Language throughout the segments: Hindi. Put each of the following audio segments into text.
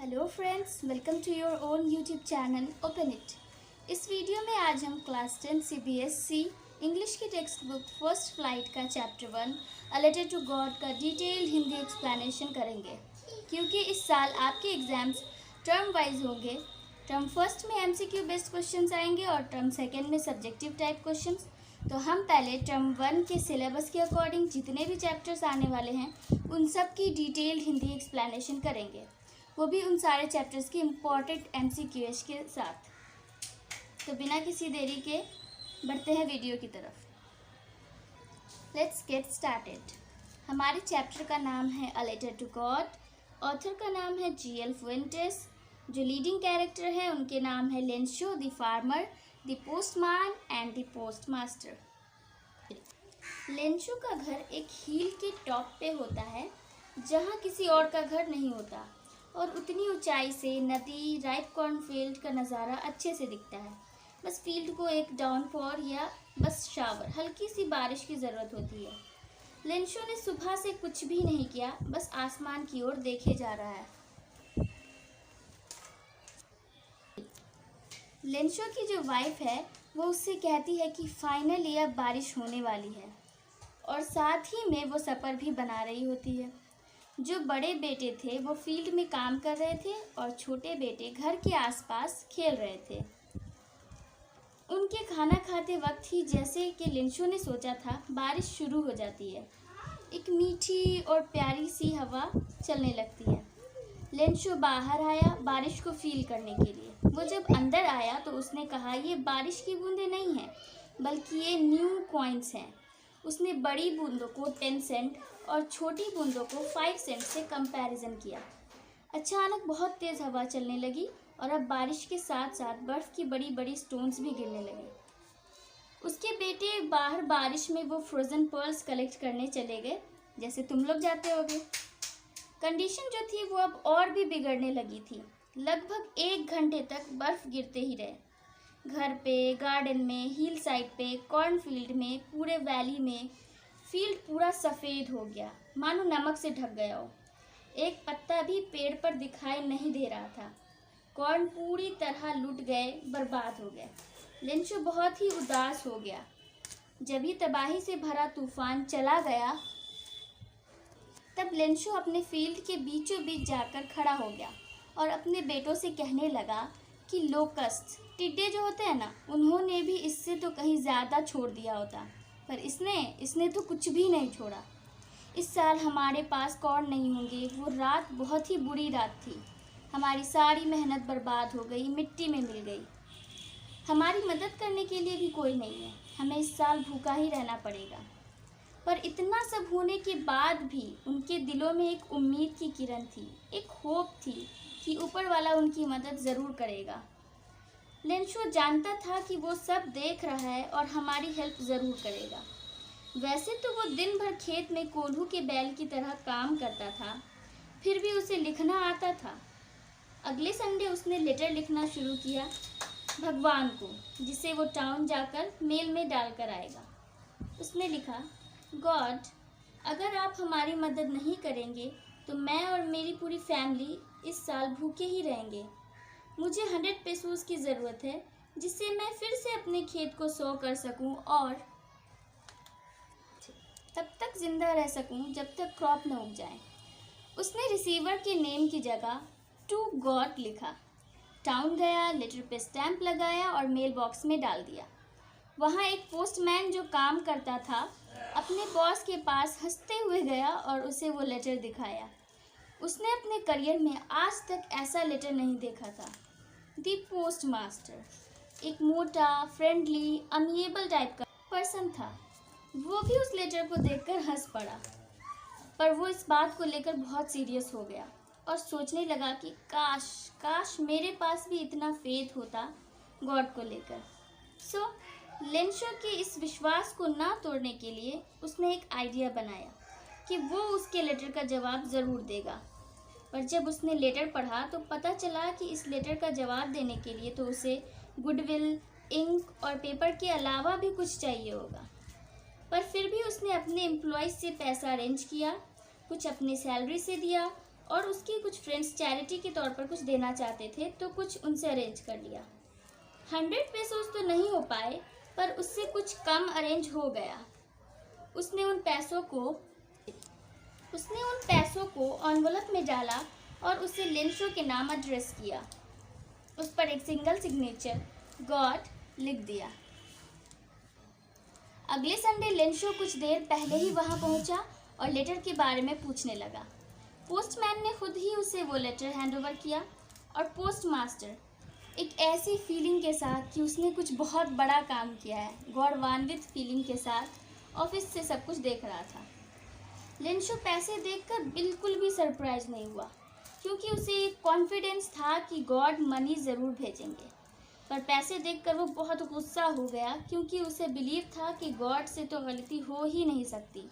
Hello friends, welcome to your own YouTube channel open it. इस वीडियो में आज हम क्लास 10 CBSE इंग्लिश की टेक्स्ट बुक फर्स्ट फ्लाइट का chapter 1 a letter to God का डिटेल्ड हिंदी एक्सप्लेनेशन करेंगे। क्योंकि इस साल आपके एग्ज़ाम्स टर्म वाइज होंगे। टर्म फर्स्ट में MCQ बेस्ड क्वेश्चंस आएंगे और टर्म सेकेंड में सब्जेक्टिव टाइप क्वेश्चंस। तो हम पहले टर्म 1 के सिलेबस के अकॉर्डिंग जितने भी चैप्टर्स आने वाले हैं उन सब की डिटेल्ड हिंदी एक्सप्लेनेशन करेंगे, वो भी उन सारे चैप्टर्स की इम्पॉर्टेंट MCQs के साथ। तो बिना किसी देरी के बढ़ते हैं वीडियो की तरफ। Let's get started. हमारे चैप्टर का नाम है a letter to God. Author का नाम है GL फुएंटेस। जो लीडिंग कैरेक्टर है उनके नाम है Lencho the farmer, the postman and the postmaster. Lencho का घर एक हिल के टॉप पे होता है जहाँ किसी और का घर नहीं होता, और उतनी ऊंचाई से नदी, राइप कॉर्नफील्ड का नज़ारा अच्छे से दिखता है। बस फील्ड को एक डाउनपॉर या बस शावर, हल्की सी बारिश की ज़रूरत होती है। लेंशो ने सुबह से कुछ भी नहीं किया, बस आसमान की ओर देखे जा रहा है। लेंशो की जो वाइफ है वो उससे कहती है कि फाइनली अब बारिश होने वाली है, और साथ ही में वो सफ़र भी बना रही होती है। जो बड़े बेटे थे वो फील्ड में काम कर रहे थे और छोटे बेटे घर के आसपास खेल रहे थे। उनके खाना खाते वक्त ही जैसे कि लेंशो ने सोचा था, बारिश शुरू हो जाती है। एक मीठी और प्यारी सी हवा चलने लगती है। लेंशो बाहर आया बारिश को फील करने के लिए। वो जब अंदर आया तो उसने कहा, ये बारिश की बूंदें नहीं हैं, बल्कि ये न्यू कॉइन्स हैं। उसने बड़ी बूंदों को 10 सेंट और छोटी बूंदों को 5 सेंट से कंपैरिजन किया। अचानक बहुत तेज़ हवा चलने लगी और अब बारिश के साथ साथ बर्फ़ की बड़ी बड़ी स्टोन्स भी गिरने लगे। उसके बेटे बाहर बारिश में वो फ्रोज़न पर्ल्स कलेक्ट करने चले गए, जैसे तुम लोग जाते होगे। कंडीशन जो थी वो अब और भी बिगड़ने लगी थी। लगभग 1 घंटे तक बर्फ़ गिरते ही रहे। घर पे, गार्डन में, हिल साइड पे, कॉर्नफील्ड में, पूरे वैली में फील्ड पूरा सफ़ेद हो गया, मानो नमक से ढक गया हो। एक पत्ता भी पेड़ पर दिखाई नहीं दे रहा था। कॉर्न पूरी तरह लुट गए, बर्बाद हो गए। लेंशो बहुत ही उदास हो गया। जब ही तबाही से भरा तूफान चला गया, तब लेंशो अपने फील्ड के बीचों बीच जाकर खड़ा हो गया और अपने बेटों से कहने लगा कि लोकस्ट, टिड्डे जो होते हैं ना, उन्होंने भी इससे तो कहीं ज़्यादा छोड़ दिया होता, पर इसने तो कुछ भी नहीं छोड़ा। इस साल हमारे पास कॉर्न नहीं होंगे। वो रात बहुत ही बुरी रात थी। हमारी सारी मेहनत बर्बाद हो गई, मिट्टी में मिल गई। हमारी मदद करने के लिए भी कोई नहीं है। हमें इस साल भूखा ही रहना पड़ेगा। पर इतना सब होने के बाद भी उनके दिलों में एक उम्मीद की किरण थी, एक होप थी कि ऊपर वाला उनकी मदद ज़रूर करेगा। लेंशो जानता था कि वो सब देख रहा है और हमारी हेल्प ज़रूर करेगा। वैसे तो वो दिन भर खेत में कोल्हू के बैल की तरह काम करता था, फिर भी उसे लिखना आता था। अगले संडे उसने लेटर लिखना शुरू किया भगवान को, जिसे वो टाउन जाकर मेल में डालकर आएगा। उसने लिखा, गॉड, अगर आप हमारी मदद नहीं करेंगे तो मैं और मेरी पूरी फैमिली इस साल भूखे ही रहेंगे। मुझे 100 पेसोस की ज़रूरत है, जिससे मैं फिर से अपने खेत को सो कर सकूं और तब तक ज़िंदा रह सकूं जब तक क्रॉप न उग जाए। उसने रिसीवर के नेम की जगह टू गॉड लिखा। टाउन गया, लेटर पे स्टैंप लगाया और मेल बॉक्स में डाल दिया। वहाँ एक पोस्टमैन जो काम करता था अपने बॉस के पास हंसते हुए गया और उसे वो लेटर दिखाया। उसने अपने करियर में आज तक ऐसा लेटर नहीं देखा था। द पोस्ट मास्टर एक मोटा, फ्रेंडली, अमिएबल टाइप का पर्सन था। वो भी उस लेटर को देखकर हंस पड़ा, पर वो इस बात को लेकर बहुत सीरियस हो गया और सोचने लगा कि काश काश मेरे पास भी इतना फेथ होता गॉड को लेकर। सो लेंशो के इस विश्वास को ना तोड़ने के लिए उसने एक आइडिया बनाया कि वो उसके लेटर का जवाब ज़रूर देगा। पर जब उसने लेटर पढ़ा तो पता चला कि इस लेटर का जवाब देने के लिए तो उसे गुडविल, इंक और पेपर के अलावा भी कुछ चाहिए होगा। पर फिर भी उसने अपने एम्प्लॉयज़ से पैसा अरेंज किया, कुछ अपनी सैलरी से दिया और उसके कुछ फ्रेंड्स चैरिटी के तौर पर कुछ देना चाहते थे, तो कुछ उनसे अरेंज कर लिया। 100 पेसोस तो नहीं हो पाए, पर उससे कुछ कम अरेंज हो गया। उसने उन पैसों को एनवलप में डाला और उसे लेंशो के नाम एड्रेस किया। उस पर एक सिंगल सिग्नेचर गॉड लिख दिया। अगले संडे लेंशो कुछ देर पहले ही वहां पहुंचा और लेटर के बारे में पूछने लगा। पोस्टमैन ने खुद ही उसे वो लेटर हैंडओवर किया और पोस्टमास्टर एक ऐसी फीलिंग के साथ कि उसने कुछ बहुत बड़ा काम किया है, गौरवान्वित फीलिंग के साथ ऑफिस से सब कुछ देख रहा था। लेंशो पैसे देखकर बिल्कुल भी सरप्राइज नहीं हुआ, क्योंकि उसे एक कॉन्फिडेंस था कि गॉड मनी ज़रूर भेजेंगे। पर पैसे देखकर वो बहुत गुस्सा हो गया, क्योंकि उसे बिलीव था कि गॉड से तो गलती हो ही नहीं सकती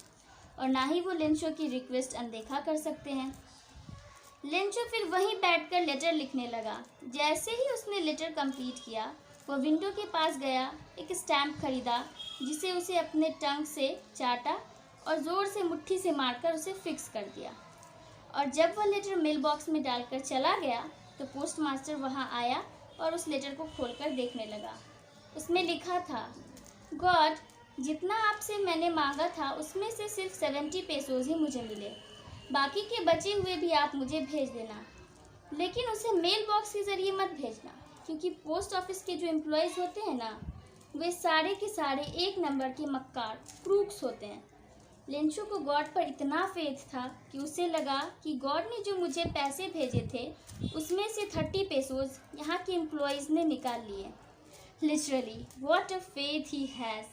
और ना ही वो लेंशो की रिक्वेस्ट अनदेखा कर सकते हैं। लेंशो फिर वहीं बैठकर लेटर लिखने लगा। जैसे ही उसने लेटर कंप्लीट किया, वो विंडो के पास गया, एक स्टैम्प खरीदा, जिसे उसे अपने टंग से चाटा और ज़ोर से मुट्ठी से मारकर उसे फिक्स कर दिया। और जब वह लेटर मेल बॉक्स में डालकर चला गया, तो पोस्टमास्टर वहां आया और उस लेटर को खोलकर देखने लगा। उसमें लिखा था, गॉड, जितना आपसे मैंने मांगा था उसमें से सिर्फ 70 पेसोज ही मुझे मिले, बाकी के बचे हुए भी आप मुझे भेज देना, लेकिन उसे मेल बॉक्स के ज़रिए मत भेजना, क्योंकि पोस्ट ऑफिस के जो एम्प्लॉयज़ होते हैं ना, वे सारे के सारे एक नंबर के मक्कार क्रूक्स होते हैं। लेंशो को गॉड पर इतना फेथ था कि उसे लगा कि गॉड ने जो मुझे पैसे भेजे थे उसमें से 30 पेसोज यहाँ के एम्प्लॉयज़ ने निकाल लिए। Literally what a faith he has.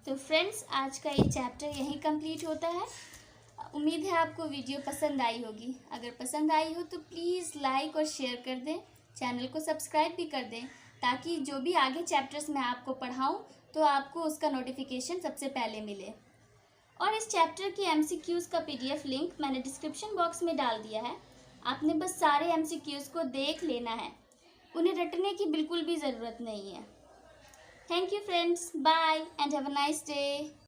तो फ्रेंड्स, आज का ये चैप्टर यहीं कंप्लीट होता है। उम्मीद है आपको वीडियो पसंद आई होगी। अगर पसंद आई हो तो प्लीज़ लाइक और शेयर कर दें, चैनल को सब्सक्राइब भी कर दें, ताकि जो भी आगे चैप्टर्स मैं आपको पढ़ाऊँ तो आपको उसका नोटिफिकेशन सबसे पहले मिले। और इस चैप्टर के MCQs का PDF लिंक मैंने डिस्क्रिप्शन बॉक्स में डाल दिया है। आपने बस सारे MCQs को देख लेना है, उन्हें रटने की बिल्कुल भी ज़रूरत नहीं है। Thank you friends, bye and have a nice day.